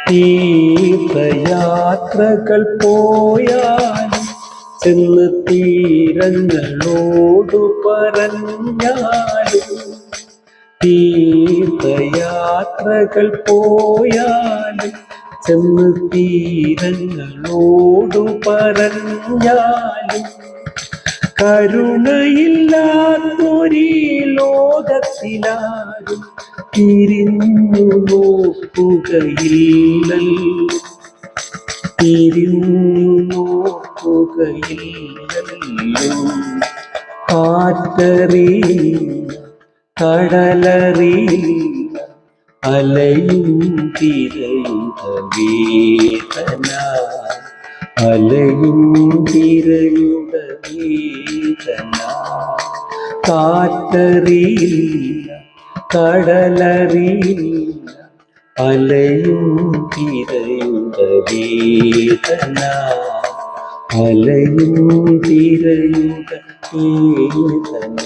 തീർത്ഥയാത്രകൾ പോയാലും ചെന്ന് തീരങ്ങളോടു പറഞ്ഞാലും തീർത്ഥയാത്രകൾ പോയാലും ചെന്ന് തീരങ്ങളോടു പറഞ്ഞാലും കരുണയില്ലാത്തൊരീ ലോകത്തിലാരും തിരിഞ്ഞു നോക്കുകയില്ലല്ലോ, തിരിഞ്ഞു നോക്കുകയില്ലല്ലോ. കാറ്ററിയില്ല, കടലറിയില്ല, അലയും തിരയുക വേദന, അലയും തിരയുക വേദന. കാറ്ററിയില്ല, കടലറിയില്ല, അലയും തിരയുക വേദന, അലയും തിരയുക വേദന.